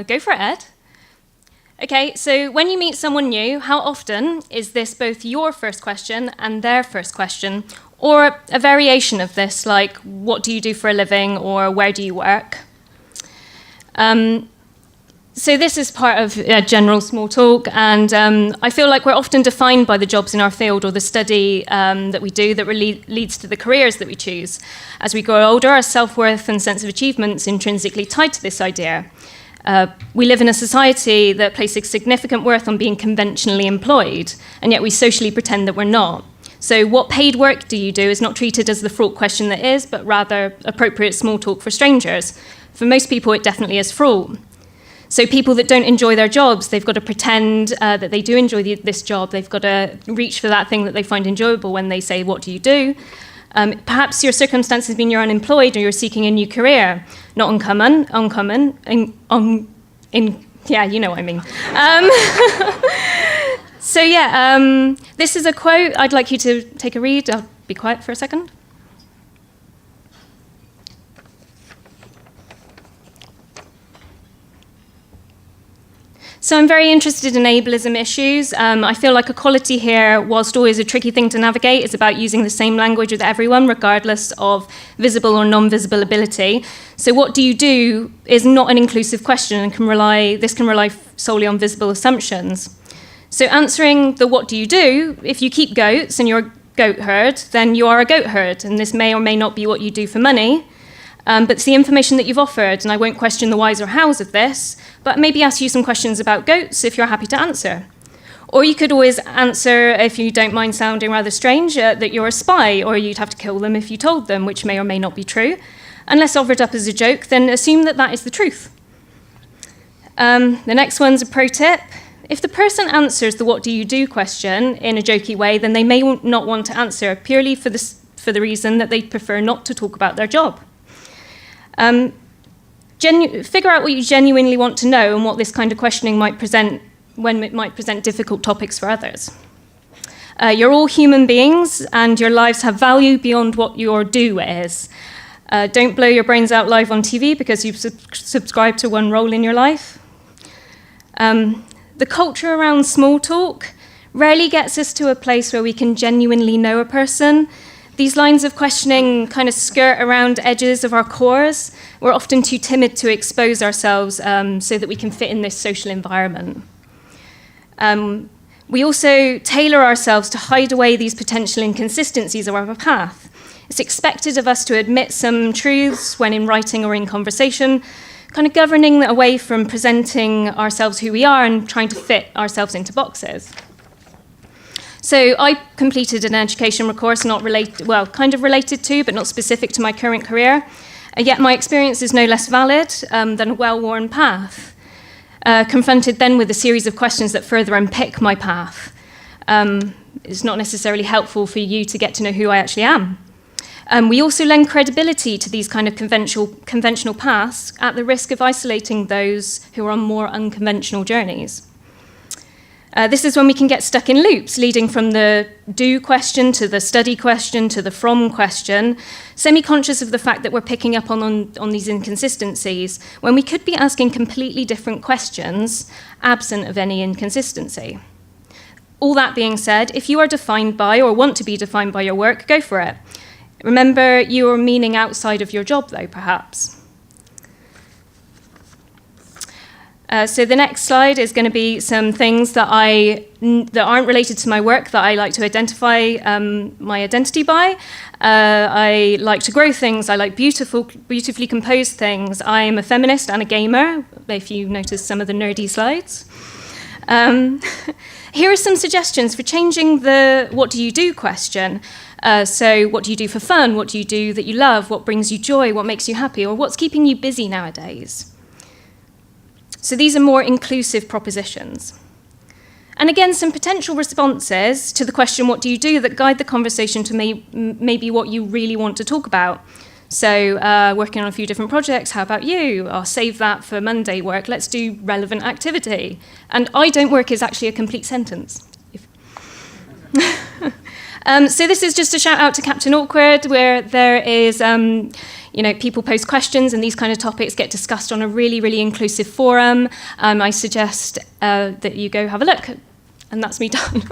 Go for it, Ed. Okay, so when you meet someone new, how often is this both your first question and their first question, or a variation of this, like, what do you do for a living, or where do you work? So this is part of general small talk, and I feel like we're often defined by the jobs in our field or the study that we do that really leads to the careers that we choose. As we grow older, our self-worth and sense of achievement is intrinsically tied to this idea. We live in a society that places significant worth on being conventionally employed, and yet we socially pretend that we're not. So what paid work do you do is not treated as the fraught question that is, but rather appropriate small talk for strangers. For most people, it definitely is fraught. So people that don't enjoy their jobs, they've got to pretend that they do enjoy this job. They've got to reach for that thing that they find enjoyable when they say, what do you do? Perhaps your circumstance has been you're unemployed or you're seeking a new career. Not uncommon, yeah, you know what I mean. So yeah, this is a quote. I'd like you to take a read. I'll be quiet for a second. So I'm very interested in ableism issues. I feel like equality here, whilst always a tricky thing to navigate, is about using the same language with everyone, regardless of visible or non-visible ability. So what do you do is not an inclusive question and can rely solely on visible assumptions. So answering the what do you do, if you keep goats and you're a goat herd, then you are a goat herd, and this may or may not be what you do for money. But it's the information that you've offered, and I won't question the whys or hows of this, but maybe ask you some questions about goats if you're happy to answer. Or you could always answer, if you don't mind sounding rather strange, that you're a spy, or you'd have to kill them if you told them, which may or may not be true. Unless offered up as a joke, then assume that that is the truth. The next one's a pro tip. If the person answers the what do you do question in a jokey way, then they may not want to answer purely for the reason that they prefer not to talk about their job. Figure out what you genuinely want to know and what this kind of questioning might present when it might present difficult topics for others. You're all human beings and your lives have value beyond what your do is. Don't blow your brains out live on TV because you've subscribed to one role in your life. The culture around small talk rarely gets us to a place where we can genuinely know a person. These lines of questioning kind of skirt around edges of our cores. We're often too timid to expose ourselves so that we can fit in this social environment. We also tailor ourselves to hide away these potential inconsistencies of our path. It's expected of us to admit some truths when in writing or in conversation, kind of governing away from presenting ourselves who we are and trying to fit ourselves into boxes. So I completed an education course kind of related to, but not specific to my current career. Yet my experience is no less valid than a well-worn path. Confronted then with a series of questions that further unpick my path. It's not necessarily helpful for you to get to know who I actually am. We also lend credibility to these kind of conventional paths at the risk of isolating those who are on more unconventional journeys. This is when we can get stuck in loops, leading from the do question to the study question to the from question, semi-conscious of the fact that we're picking up on these inconsistencies, when we could be asking completely different questions, absent of any inconsistency. All that being said, if you are defined by or want to be defined by your work, go for it. Remember your meaning outside of your job, though, perhaps. So the next slide is going to be some things that aren't related to my work that I like to identify my identity by. I like to grow things. I like beautifully composed things. I'm a feminist and a gamer, if you notice some of the nerdy slides. Here are some suggestions for changing the what do you do question. So what do you do for fun? What do you do that you love? What brings you joy? What makes you happy? Or what's keeping you busy nowadays? So these are more inclusive propositions. And again, some potential responses to the question, what do you do, that guide the conversation to maybe what you really want to talk about. So working on a few different projects, how about you? I'll save that for Monday work. Let's do relevant activity. And I don't work is actually a complete sentence. So this is just a shout out to Captain Awkward, where there is, people post questions and these kind of topics get discussed on a really, really inclusive forum. I suggest that you go have a look. And that's me done.